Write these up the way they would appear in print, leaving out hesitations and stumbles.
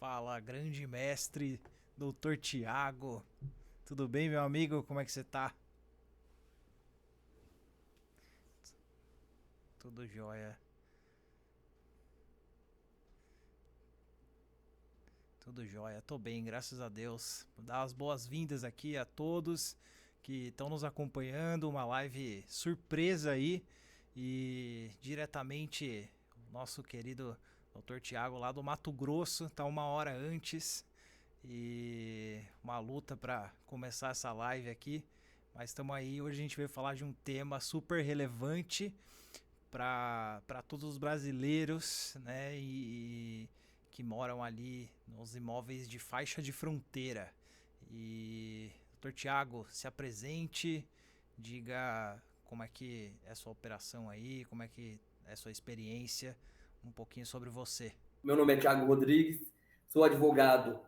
Fala, grande mestre, doutor Tiago. Tudo bem, meu amigo? Como é que você tá? Tudo jóia. Tudo jóia. Tô bem, graças a Deus. Vou dar as boas-vindas aqui a todos que estão nos acompanhando. Uma live surpresa aí. E diretamente o nosso querido doutor Tiago lá do Mato Grosso, tá uma hora antes. E uma luta para começar essa live aqui. Mas estamos aí, hoje a gente veio falar de um tema super relevante para todos os brasileiros, né, e que moram ali nos imóveis de faixa de fronteira. E Dr. Tiago, se apresente, diga como é que é a sua operação aí, como é que é a sua experiência, um pouquinho sobre você. Meu nome é Thiago Rodrigues, sou advogado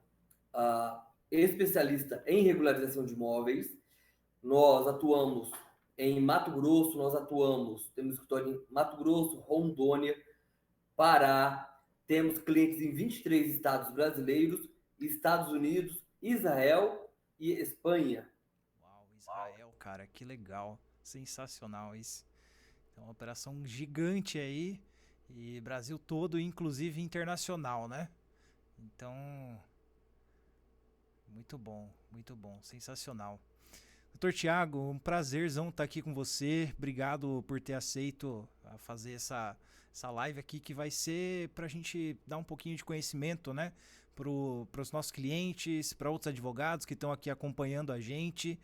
especialista em regularização de imóveis. Nós atuamos em Mato Grosso, temos escritório em Mato Grosso, Rondônia, Pará, temos clientes em 23 estados brasileiros, Estados Unidos, Israel e Espanha. Uau, Israel, cara, que legal, sensacional isso. É uma operação gigante aí e Brasil todo, inclusive internacional, né? Então, muito bom, sensacional. Doutor Tiago, um prazerzão estar aqui com você. Obrigado por ter aceito a fazer essa live aqui que vai ser para a gente dar um pouquinho de conhecimento, né? Para os nossos clientes, para outros advogados que estão aqui acompanhando a gente.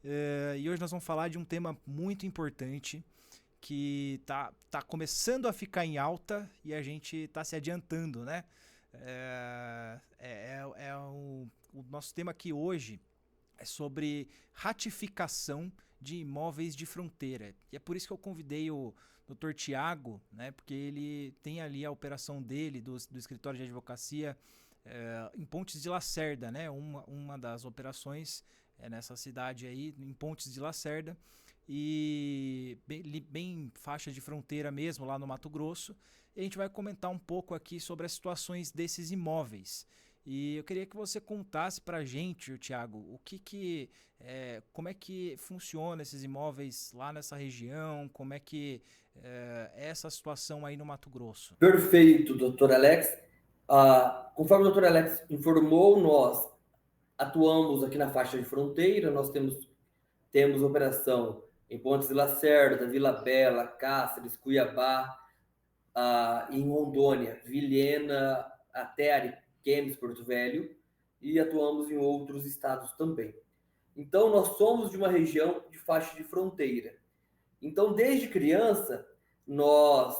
E hoje nós vamos falar de um tema muito importante que tá começando a ficar em alta e a gente tá se adiantando, né? O nosso tema aqui hoje é sobre ratificação de imóveis de fronteira. E é por isso que eu convidei o Dr. Tiago, né? Porque ele tem ali a operação dele, do escritório de advocacia em Pontes de Lacerda, né? Uma das operações é nessa cidade aí, em Pontes de Lacerda. E bem faixa de fronteira mesmo, lá no Mato Grosso. E a gente vai comentar um pouco aqui sobre as situações desses imóveis. E eu queria que você contasse pra gente, Thiago, como é que funciona esses imóveis lá nessa região, como é que é essa situação aí no Mato Grosso. Perfeito, doutor Alex. Conforme o doutor Alex informou, nós atuamos aqui na faixa de fronteira, nós temos operação em Pontes de Lacerda, Vila Bela, Cáceres, Cuiabá, em Rondônia, Vilhena, até Ariquemes, Porto Velho, e atuamos em outros estados também. Então, nós somos de uma região de faixa de fronteira. Então, desde criança, nós,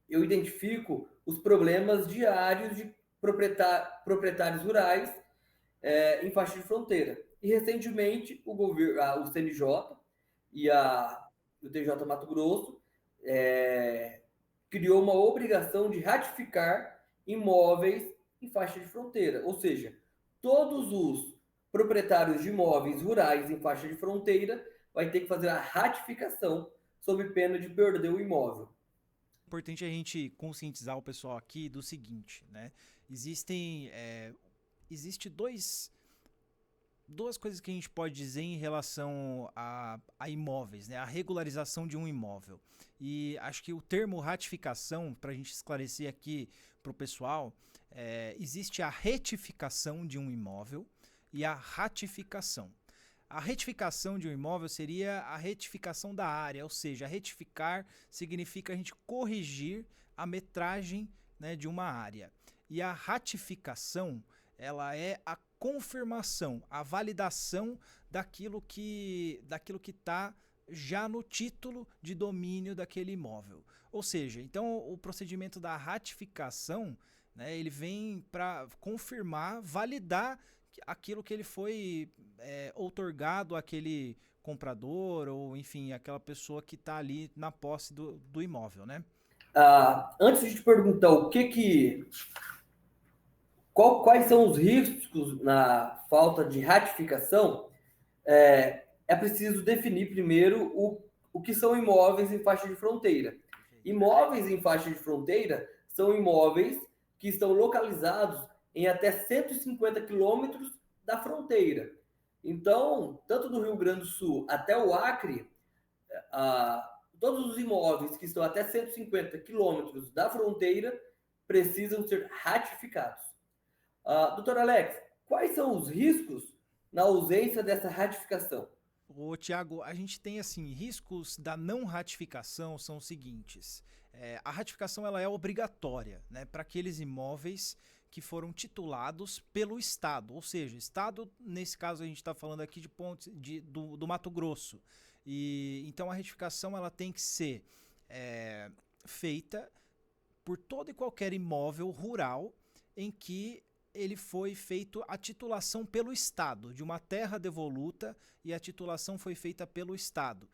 eu identifico os problemas diários de proprietários rurais em faixa de fronteira. E recentemente o governo, o CNJ e o TJ Mato Grosso criou uma obrigação de ratificar imóveis em faixa de fronteira, ou seja, todos os proprietários de imóveis rurais em faixa de fronteira vai ter que fazer a ratificação sob pena de perder o imóvel. Importante a gente conscientizar o pessoal aqui do seguinte, né? Existe duas coisas que a gente pode dizer em relação a imóveis, né? A regularização de um imóvel. E acho que o termo ratificação, para a gente esclarecer aqui para o pessoal, existe a retificação de um imóvel e a ratificação. A retificação de um imóvel seria a retificação da área, ou seja, retificar significa a gente corrigir a metragem, né, de uma área. E a ratificação, ela é a confirmação, a validação daquilo que está já no título de domínio daquele imóvel. Ou seja, então o procedimento da ratificação, né, ele vem para confirmar, validar aquilo que ele foi outorgado àquele comprador ou enfim, aquela pessoa que está ali na posse do imóvel, né? Antes de te perguntar quais são os riscos na falta de ratificação, é preciso definir primeiro o que são imóveis em faixa de fronteira. Perfeito. Imóveis em faixa de fronteira são imóveis que estão localizados em até 150 quilômetros da fronteira. Então, tanto do Rio Grande do Sul até o Acre, todos os imóveis que estão até 150 quilômetros da fronteira precisam ser ratificados. Doutor Alex, quais são os riscos na ausência dessa ratificação? Ô, Tiago, a gente tem assim, riscos da não ratificação são os seguintes. A ratificação ela é obrigatória, né, para aqueles imóveis que foram titulados pelo Estado, ou seja, Estado, nesse caso a gente está falando aqui de pontos do Mato Grosso. E então a retificação ela tem que ser feita por todo e qualquer imóvel rural em que ele foi feito a titulação pelo Estado, de uma terra devoluta, e a titulação foi feita pelo Estado.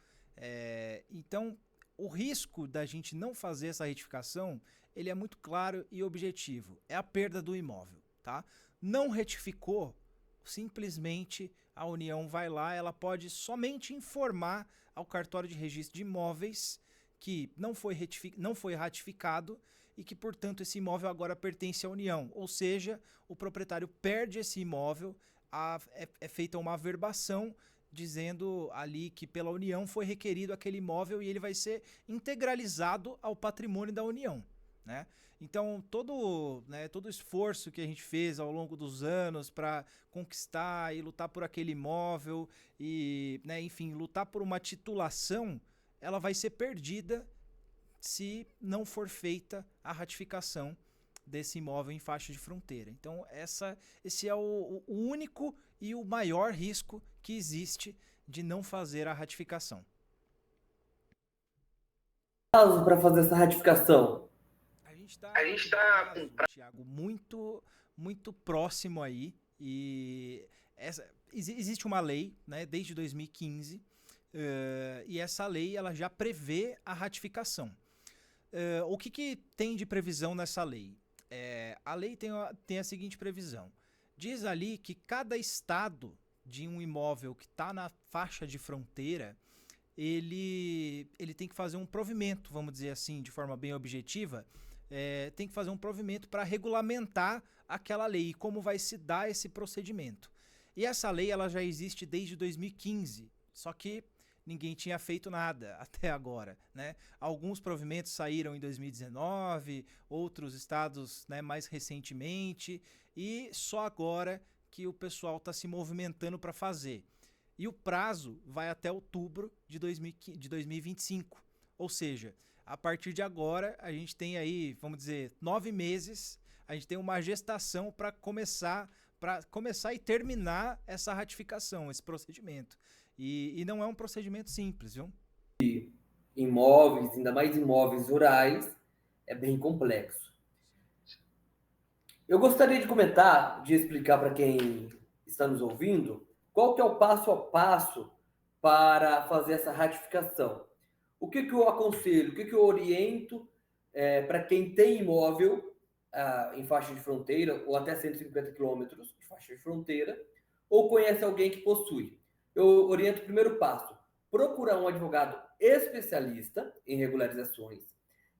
Então, o risco da gente não fazer essa retificação, ele é muito claro e objetivo. É a perda do imóvel, tá? Não retificou, simplesmente a União vai lá, ela pode somente informar ao cartório de registro de imóveis que não foi ratificado e que, portanto, esse imóvel agora pertence à União. Ou seja, o proprietário perde esse imóvel, é feita uma averbação dizendo ali que pela União foi requerido aquele imóvel e ele vai ser integralizado ao patrimônio da União, né? Então, todo esforço que a gente fez ao longo dos anos para conquistar e lutar por aquele imóvel e, né, enfim, lutar por uma titulação, ela vai ser perdida se não for feita a ratificação desse imóvel em faixa de fronteira. Então, esse é o único e o maior risco que existe de não fazer a ratificação. Prazo para fazer essa ratificação? A gente está com um prazo, Thiago, muito próximo aí. E existe uma lei, né, desde 2015, e essa lei ela já prevê a ratificação. O que tem de previsão nessa lei? A lei tem a seguinte previsão. Diz ali que cada estado de um imóvel que está na faixa de fronteira, ele tem que fazer um provimento, vamos dizer assim, de forma bem objetiva, tem que fazer um provimento para regulamentar aquela lei e como vai se dar esse procedimento. E essa lei ela já existe desde 2015, só que ninguém tinha feito nada até agora, né? Alguns provimentos saíram em 2019, outros estados, né, mais recentemente, e só agora que o pessoal está se movimentando para fazer. E o prazo vai até outubro de 2025, ou seja, a partir de agora a gente tem aí, vamos dizer, 9 meses, a gente tem uma gestação para começar e terminar essa ratificação, esse procedimento. E não é um procedimento simples, viu? Imóveis, ainda mais imóveis rurais, é bem complexo. Eu gostaria de comentar, de explicar para quem está nos ouvindo, qual que é o passo a passo para fazer essa ratificação. O que eu aconselho, o que eu oriento para quem tem imóvel em faixa de fronteira, ou até 150 quilômetros de faixa de fronteira, ou conhece alguém que possui. Eu oriento o primeiro passo, procurar um advogado especialista em regularizações.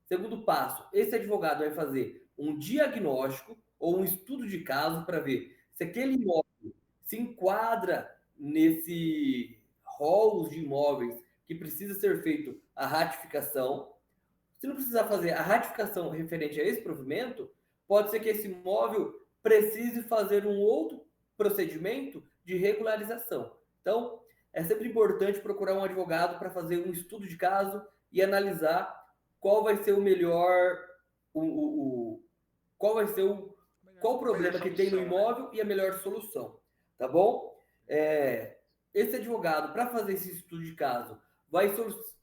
Segundo passo, esse advogado vai fazer um diagnóstico ou um estudo de caso para ver se aquele imóvel se enquadra nesse rol de imóveis que precisa ser feito a ratificação. Se não precisar fazer a ratificação referente a esse provimento, pode ser que esse imóvel precise fazer um outro procedimento de regularização. Então, é sempre importante procurar um advogado para fazer um estudo de caso e analisar qual vai ser o melhor, qual o problema que tem no imóvel e a melhor solução, tá bom? Esse advogado, para fazer esse estudo de caso, vai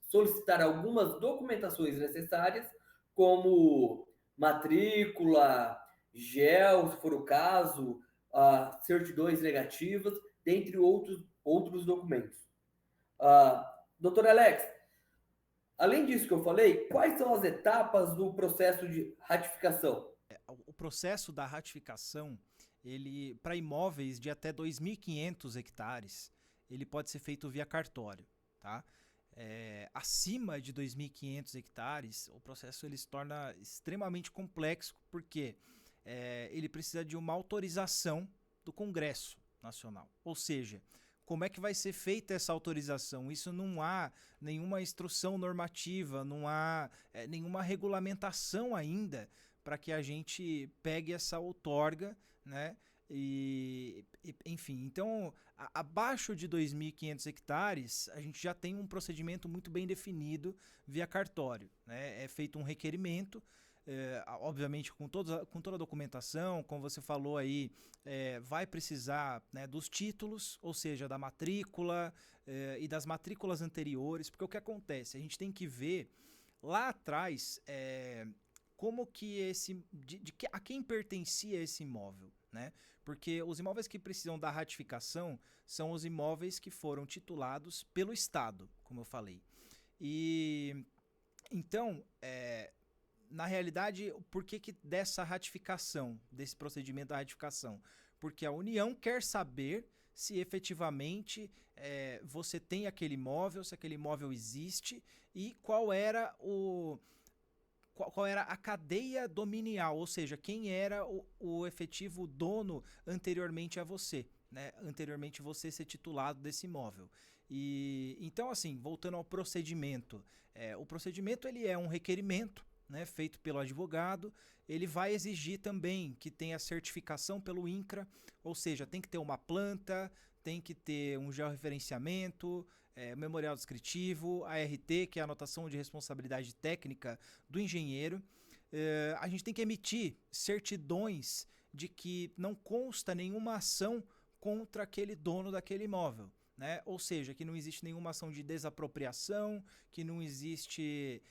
solicitar algumas documentações necessárias, como matrícula, GEL, se for o caso, certidões negativas, dentre outros documentos. Doutor Alex, além disso que eu falei, quais são as etapas do processo de ratificação? O processo da ratificação, ele para imóveis de até 2.500 hectares, ele pode ser feito via cartório, tá? Acima de 2.500 hectares, o processo ele se torna extremamente complexo, porque ele precisa de uma autorização do Congresso Nacional. Ou seja, como é que vai ser feita essa autorização? Isso não há nenhuma instrução normativa, não há nenhuma regulamentação ainda para que a gente pegue essa outorga, né? Enfim, então, abaixo de 2.500 hectares, a gente já tem um procedimento muito bem definido via cartório, né? É feito um requerimento, obviamente com toda a documentação, como você falou aí, vai precisar, né, dos títulos, ou seja, da matrícula e das matrículas anteriores, porque o que acontece? A gente tem que ver lá atrás como que a quem pertencia esse imóvel, né? Porque os imóveis que precisam da ratificação são os imóveis que foram titulados pelo Estado, como eu falei. E então, na realidade, por que dessa ratificação, desse procedimento da ratificação? Porque a União quer saber se efetivamente você tem aquele imóvel, se aquele imóvel existe e qual era a cadeia dominial, ou seja, quem era o efetivo dono anteriormente a você, né? Anteriormente você ser titulado desse imóvel. E então, assim, voltando ao procedimento, o procedimento ele é um requerimento, né, feito pelo advogado. Ele vai exigir também que tenha certificação pelo INCRA, ou seja, tem que ter uma planta, tem que ter um georreferenciamento, memorial descritivo, ART, que é a anotação de responsabilidade técnica do engenheiro. A gente tem que emitir certidões de que não consta nenhuma ação contra aquele dono daquele imóvel, né? Ou seja, que não existe nenhuma ação de desapropriação, que não existe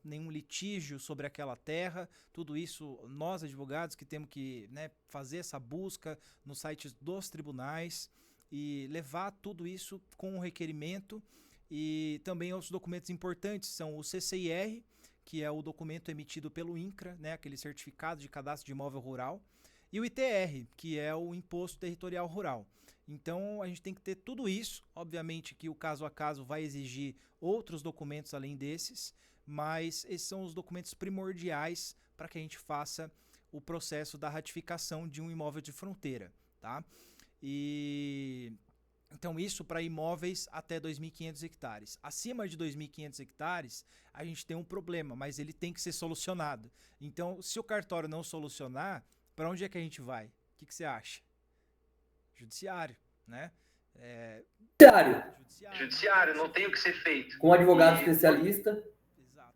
nenhum litígio sobre aquela terra. Tudo isso, nós advogados que temos que, né, fazer essa busca nos sites dos tribunais e levar tudo isso com um requerimento. E também outros documentos importantes são o CCIR, que é o documento emitido pelo INCRA, né, aquele certificado de cadastro de imóvel rural, e o ITR, que é o Imposto Territorial Rural. Então a gente tem que ter tudo isso. Obviamente que o caso a caso vai exigir outros documentos além desses, mas esses são os documentos primordiais para que a gente faça o processo da ratificação de um imóvel de fronteira, tá? E então isso para imóveis até 2.500 hectares. Acima de 2.500 hectares, a gente tem um problema, mas ele tem que ser solucionado. Então, se o cartório não solucionar, para onde é que a gente vai? O que você acha? Judiciário, né? Judiciário, não tem o que ser feito. Com um advogado especialista.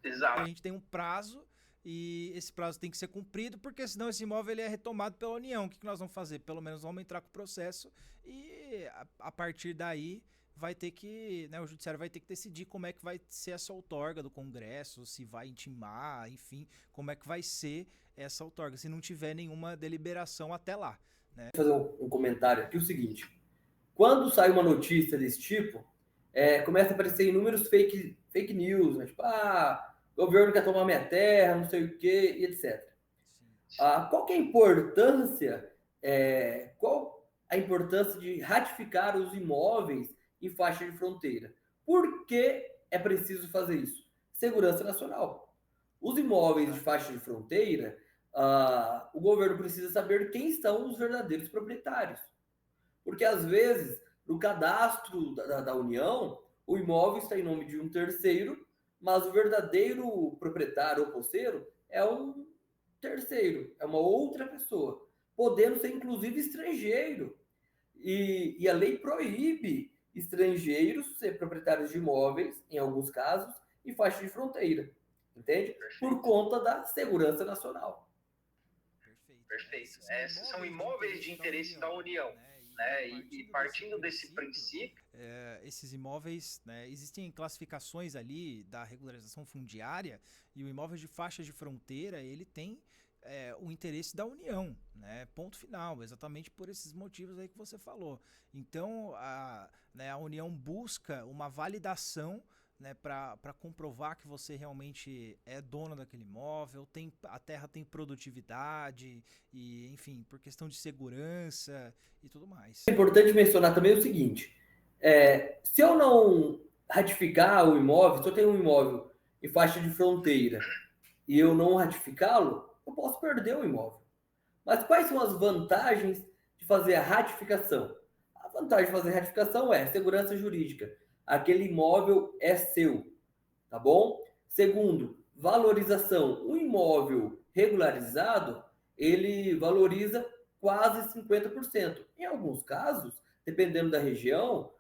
Exato. A gente tem um prazo e esse prazo tem que ser cumprido, porque senão esse imóvel ele é retomado pela União. O que nós vamos fazer? Pelo menos vamos entrar com o processo e a partir daí vai ter que, né, o judiciário vai ter que decidir como é que vai ser essa outorga do Congresso, se vai intimar, enfim, como é que vai ser essa outorga, se não tiver nenhuma deliberação até lá, né? Vou fazer um comentário aqui, o seguinte: quando sai uma notícia desse tipo, começa a aparecer inúmeros fake news, né? Tipo, o governo quer tomar minha terra, não sei o quê, e etc. Qual que é a importância, qual a importância de ratificar os imóveis em faixa de fronteira? Por que é preciso fazer isso? Segurança nacional. Os imóveis de faixa de fronteira, o governo precisa saber quem são os verdadeiros proprietários. Porque, às vezes, no cadastro da União, o imóvel está em nome de um terceiro, mas o verdadeiro proprietário ou posseiro é um terceiro, é uma outra pessoa, podendo ser, inclusive, estrangeiro. E a lei proíbe estrangeiros ser proprietários de imóveis, em alguns casos, em faixa de fronteira. Entende? Perfeito. Por conta da segurança nacional. Perfeito. São imóveis de interesse da União, né? E partindo desse princípio... esses imóveis, né, existem classificações ali da regularização fundiária, e o imóvel de faixa de fronteira, ele tem o interesse da União, né? Ponto final, exatamente por esses motivos aí que você falou. Então, a União busca uma validação, né, para comprovar que você realmente é dono daquele imóvel, a terra tem produtividade, e enfim, por questão de segurança e tudo mais. É importante mencionar também o seguinte: se eu não ratificar o imóvel, se eu tenho um imóvel em faixa de fronteira e eu não ratificá-lo, eu posso perder o imóvel. Mas quais são as vantagens de fazer a ratificação? A vantagem de fazer a ratificação é segurança jurídica. Aquele imóvel é seu, tá bom? Segundo, valorização. O imóvel regularizado, ele valoriza quase 50%. Em alguns casos, dependendo da região,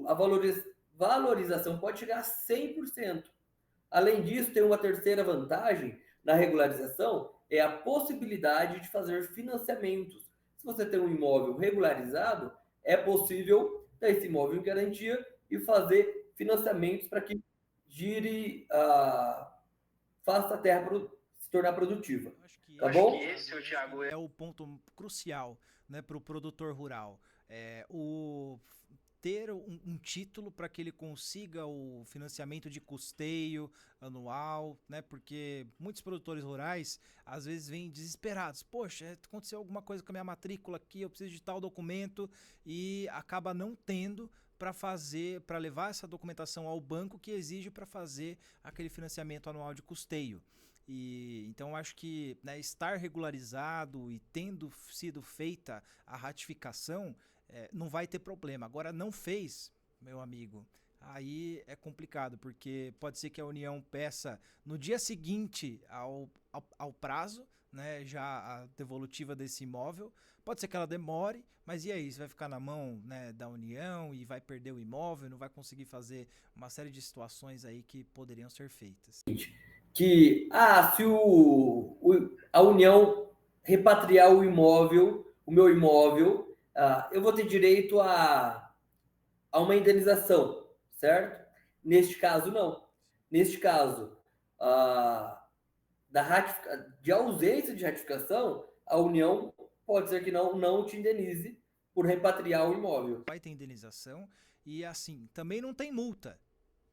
a valorização pode chegar a 100%. Além disso, tem uma terceira vantagem na regularização, é a possibilidade de fazer financiamentos. Se você tem um imóvel regularizado, é possível ter esse imóvel em garantia e fazer financiamentos para que gire, faça a terra se tornar produtiva. Tá bom? Acho que esse, Thiago, é o ponto crucial, né, para o produtor rural. Ter um título para que ele consiga o financiamento de custeio anual, né? Porque muitos produtores rurais às vezes vêm desesperados. Poxa, aconteceu alguma coisa com a minha matrícula aqui, eu preciso de tal documento e acaba não tendo para levar essa documentação ao banco que exige para fazer aquele financiamento anual de custeio. E então eu acho que, né, estar regularizado e tendo sido feita a ratificação, não vai ter problema. Agora, não fez, meu amigo, aí é complicado, porque pode ser que a União peça no dia seguinte ao prazo, né, já a devolutiva desse imóvel. Pode ser que ela demore, mas e aí? Você vai ficar na mão, né, da União e vai perder o imóvel, não vai conseguir fazer uma série de situações aí que poderiam ser feitas. Que, se a União repatriar o imóvel, o meu imóvel, eu vou ter direito a uma indenização, certo? Neste caso, não. Neste caso, de ausência de ratificação, a União pode ser que não te indenize por repatriar o imóvel. Vai ter indenização e, assim, também não tem multa,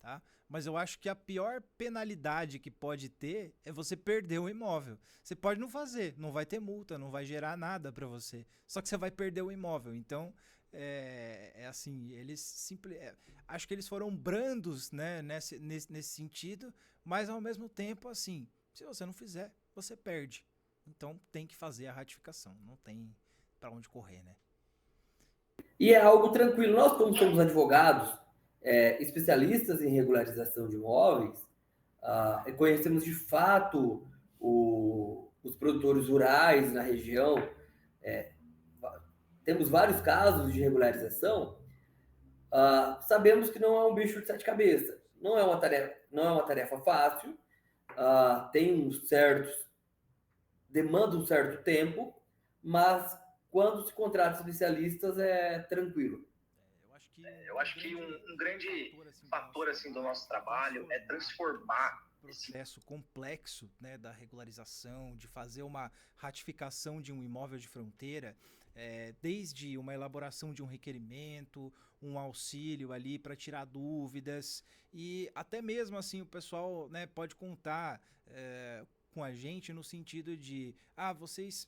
tá? Mas eu acho que a pior penalidade que pode ter é você perder o imóvel. Você pode não fazer, não vai ter multa, não vai gerar nada para você. Só que você vai perder o imóvel. Então, assim, eles acho que eles foram brandos, né, nesse sentido, mas ao mesmo tempo, assim, se você não fizer, você perde. Então tem que fazer a ratificação, não tem para onde correr, né? E é algo tranquilo. Nós, como somos advogados, especialistas em regularização de imóveis, conhecemos de fato os produtores rurais na região, temos vários casos de regularização, sabemos que não é um bicho de sete cabeças, não é uma tarefa fácil, demanda um certo tempo, mas quando se contrata especialistas é tranquilo. Eu acho que um grande fator assim do nosso trabalho é transformar processo complexo, né, da regularização, de fazer uma ratificação de um imóvel de fronteira, desde uma elaboração de um requerimento, um auxílio ali para tirar dúvidas, e até mesmo assim o pessoal, né, pode contar com a gente no sentido de vocês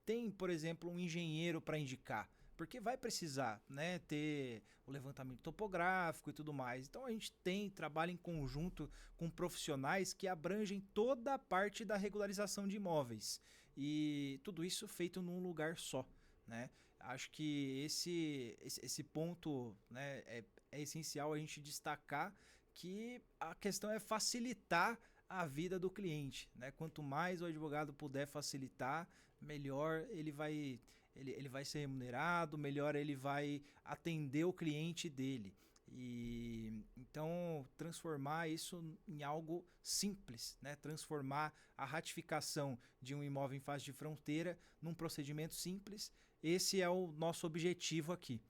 têm, por exemplo, um engenheiro para indicar, porque vai precisar, né, ter o levantamento topográfico e tudo mais. Então a gente trabalha em conjunto com profissionais que abrangem toda a parte da regularização de imóveis. E tudo isso feito num lugar só, né? Acho que esse ponto, né, é essencial a gente destacar, que a questão é facilitar a vida do cliente, né? Quanto mais o advogado puder facilitar, melhor ele vai ser remunerado, melhor ele vai atender o cliente dele. E então transformar isso em algo simples, né? Transformar a ratificação de um imóvel em fase de fronteira num procedimento simples, esse é o nosso objetivo aqui.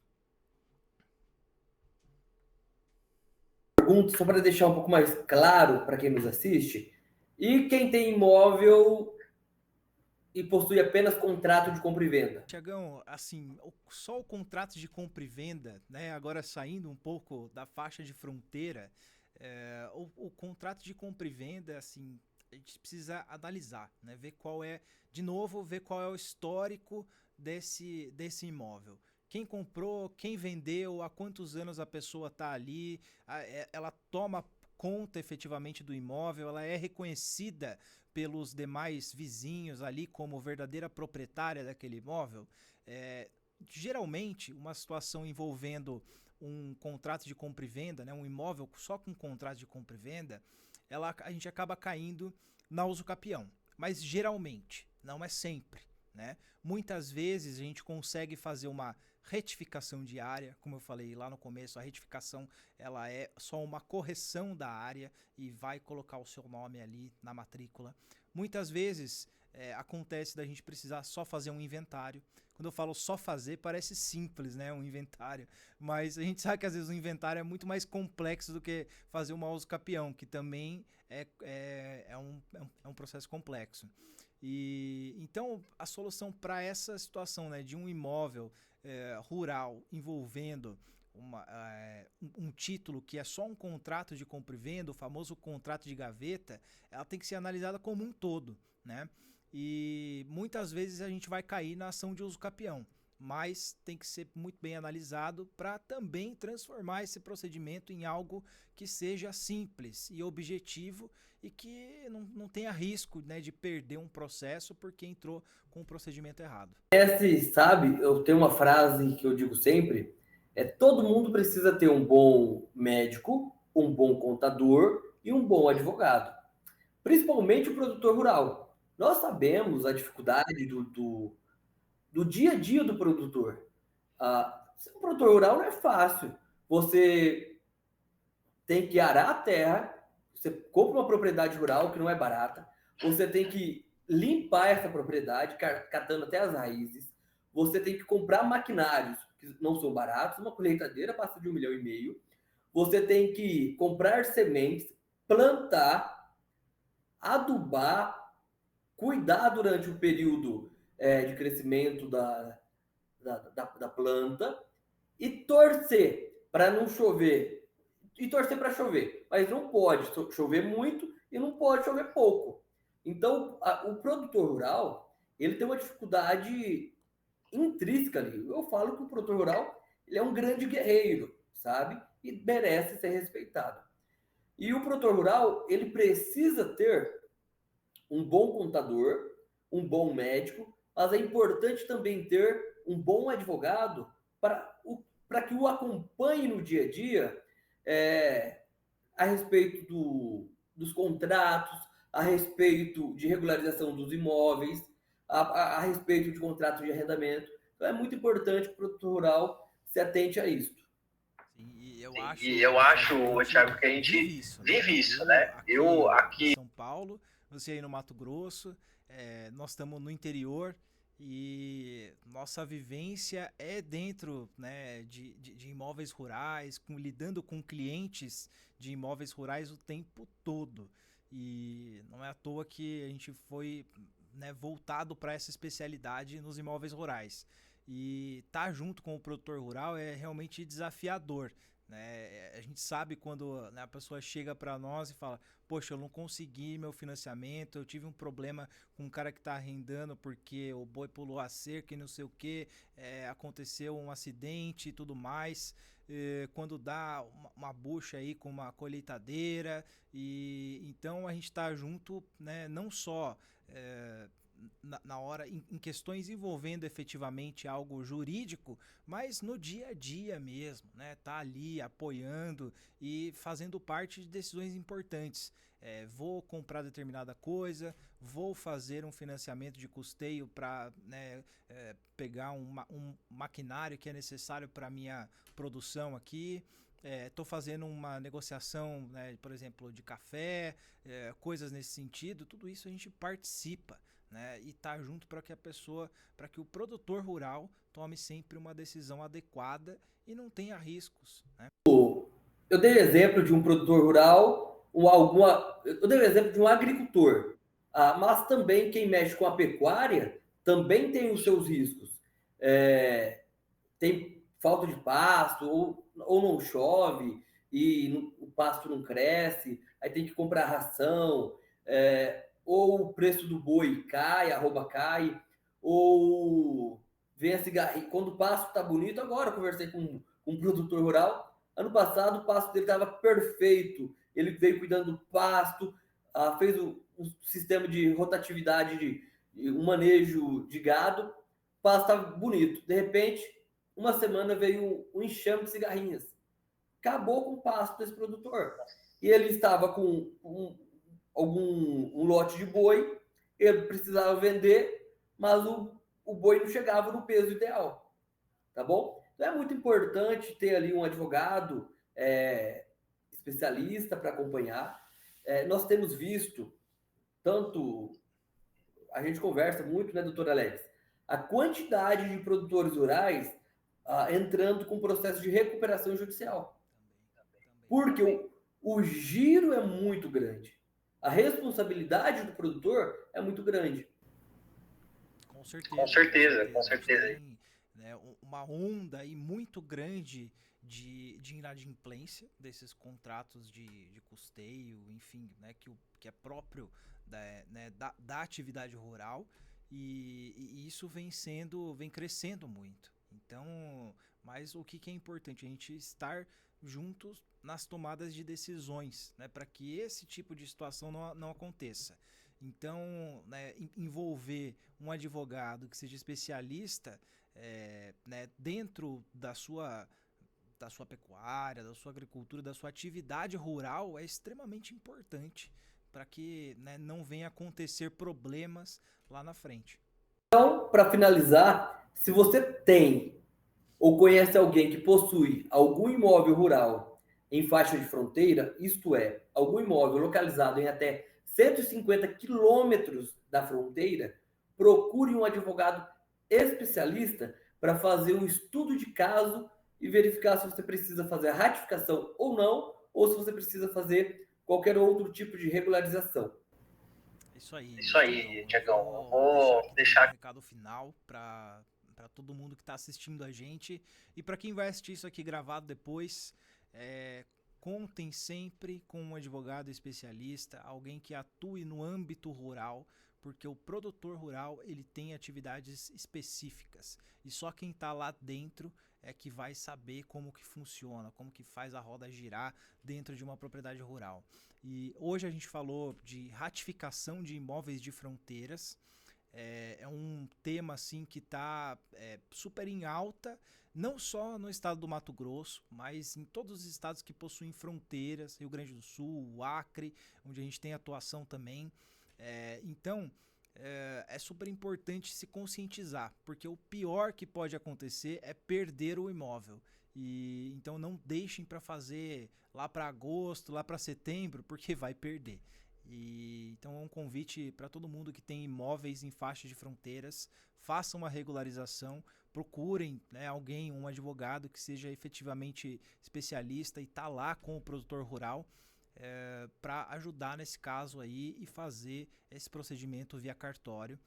Pergunto só para deixar um pouco mais claro para quem nos assiste. E quem tem imóvel e possui apenas contrato de compra e venda? Tiagão, assim, só o contrato de compra e venda, né? Agora saindo um pouco da faixa de fronteira, o contrato de compra e venda, assim, a gente precisa analisar, né? Ver qual é o histórico desse imóvel. Quem comprou, quem vendeu, há quantos anos a pessoa está ali, ela toma conta efetivamente do imóvel, ela é reconhecida pelos demais vizinhos ali como verdadeira proprietária daquele imóvel. Geralmente, uma situação envolvendo um contrato de compra e venda, né, um imóvel só com contrato de compra e venda, a gente acaba caindo na usucapião. Mas geralmente, não é sempre, né? Muitas vezes a gente consegue fazer uma retificação de área, como eu falei lá no começo, a retificação ela é só uma correção da área e vai colocar o seu nome ali na matrícula. Muitas vezes acontece da gente precisar só fazer um inventário. Quando eu falo só fazer, parece simples, né? Um inventário. Mas a gente sabe que às vezes o inventário é muito mais complexo do que fazer uma usucapião, que também é um processo complexo. E então a solução para essa situação, né, de um imóvel rural envolvendo um título que é só um contrato de compra e venda, o famoso contrato de gaveta, ela tem que ser analisada como um todo, né? E muitas vezes a gente vai cair na ação de usucapião, mas tem que ser muito bem analisado para também transformar esse procedimento em algo que seja simples e objetivo e que não tenha risco, né, de perder um processo porque entrou com o procedimento errado. Sabe, eu tenho uma frase que eu digo sempre, todo mundo precisa ter um bom médico, um bom contador e um bom advogado. Principalmente o produtor rural. Nós sabemos a dificuldade do dia a dia do produtor. O produtor rural não é fácil. Você tem que arar a terra, você compra uma propriedade rural que não é barata, você tem que limpar essa propriedade, catando até as raízes, você tem que comprar maquinários que não são baratos, uma colheitadeira passa de 1,5 milhão, você tem que comprar sementes, plantar, adubar, cuidar durante o período de crescimento da planta e torcer para não chover. E torcer para chover, mas não pode chover muito e não pode chover pouco. Então, o produtor rural, ele tem uma dificuldade intrínseca ali. Eu falo que o produtor rural, ele é um grande guerreiro, sabe? E merece ser respeitado. E o produtor rural, ele precisa ter um bom contador, um bom médico, mas é importante também ter um bom advogado para que o acompanhe no dia a dia a respeito dos contratos, a respeito de regularização dos imóveis, a respeito de contrato de arrendamento. Então é muito importante que o produtor rural se atente a isso. Sim, e eu acho, Thiago, que a gente vive isso, né? Eu aqui em São Paulo, você aí no Mato Grosso, nós estamos no interior e nossa vivência é dentro, né, de imóveis rurais, lidando com clientes de imóveis rurais o tempo todo. E não é à toa que a gente foi, né, voltado para essa especialidade nos imóveis rurais. E estar junto com o produtor rural é realmente desafiador, né? A gente sabe quando, né, a pessoa chega para nós e fala: poxa, eu não consegui meu financiamento, eu tive um problema com um cara que está arrendando porque o boi pulou a cerca e não sei o que, aconteceu um acidente e tudo mais. Quando dá uma bucha aí com uma colheitadeira, e então a gente está junto, né, não só na hora, em questões envolvendo efetivamente algo jurídico, mas no dia a dia mesmo, né? Tá ali apoiando e fazendo parte de decisões importantes. Vou comprar determinada coisa, vou fazer um financiamento de custeio para, né, pegar um maquinário que é necessário para minha produção aqui. Estou fazendo uma negociação, né, por exemplo, de café, coisas nesse sentido. Tudo isso a gente participa, né, e tá junto para que o produtor rural tome sempre uma decisão adequada e não tenha riscos, né? Eu dei exemplo de um produtor rural, eu dei o exemplo de um agricultor, mas também quem mexe com a pecuária também tem os seus riscos. Tem falta de pasto, ou não chove e o pasto não cresce, aí tem que comprar ração, ou o preço do boi cai, a arroba cai, ou vem a cigarrinha. Quando o pasto tá bonito, agora eu conversei com um produtor rural, ano passado o pasto dele estava perfeito, ele veio cuidando do pasto, fez um sistema de rotatividade, um manejo de gado, o pasto estava bonito. De repente, uma semana veio um enxame de cigarrinhas. Acabou com o pasto desse produtor. E ele estava com um lote de boi, ele precisava vender, mas o boi não chegava no peso ideal. Tá bom? Então é muito importante ter ali um advogado especialista para acompanhar. Nós temos visto, tanto a gente conversa muito, né, doutor Alex? A quantidade de produtores rurais entrando com processo de recuperação judicial. Porque o giro é muito grande. A responsabilidade do produtor é muito grande. Com certeza. Com certeza. Tem, né, uma onda aí muito grande de inadimplência desses contratos de custeio, enfim, né, que é próprio da atividade rural, e isso vem crescendo muito. Então, mas o que é importante? A gente estar juntos nas tomadas de decisões, né, para que esse tipo de situação não aconteça. Então, né, envolver um advogado que seja especialista né, dentro da sua pecuária, da sua agricultura, da sua atividade rural é extremamente importante para que, né, não venha acontecer problemas lá na frente. Então, para finalizar, se você tem ou conhece alguém que possui algum imóvel rural em faixa de fronteira, isto é, algum imóvel localizado em até 150 quilômetros da fronteira, procure um advogado especialista para fazer um estudo de caso e verificar se você precisa fazer a ratificação ou não, ou se você precisa fazer qualquer outro tipo de regularização. Isso aí, Tiagão. Vou deixar um recado final para todo mundo que está assistindo a gente e para quem vai assistir isso aqui gravado depois. Contem sempre com um advogado especialista, alguém que atue no âmbito rural, porque o produtor rural ele tem atividades específicas e só quem está lá dentro é que vai saber como que funciona, como que faz a roda girar dentro de uma propriedade rural. E hoje a gente falou de ratificação de imóveis de fronteiras. É um tema assim que está super em alta, não só no estado do Mato Grosso, mas em todos os estados que possuem fronteiras, Rio Grande do Sul, o Acre, onde a gente tem atuação também. Então, é super importante se conscientizar, porque o pior que pode acontecer é perder o imóvel. E então não deixem para fazer lá para agosto, lá para setembro, porque vai perder. Então é um convite para todo mundo que tem imóveis em faixa de fronteiras, façam uma regularização, procurem, né, um advogado que seja efetivamente especialista e está lá com o produtor rural para ajudar nesse caso aí e fazer esse procedimento via cartório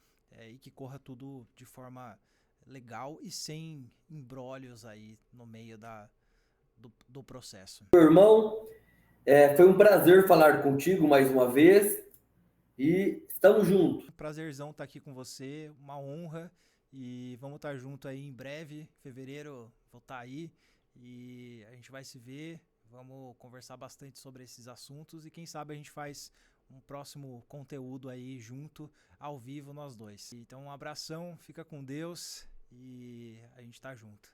e que corra tudo de forma legal e sem imbrólios aí no meio do processo. Meu irmão, foi um prazer falar contigo mais uma vez e estamos juntos. Prazerzão estar aqui com você, uma honra, e vamos estar junto aí em breve, fevereiro vou estar aí e a gente vai se ver, vamos conversar bastante sobre esses assuntos e quem sabe a gente faz um próximo conteúdo aí junto, ao vivo nós dois. Então um abração, fica com Deus e a gente tá junto.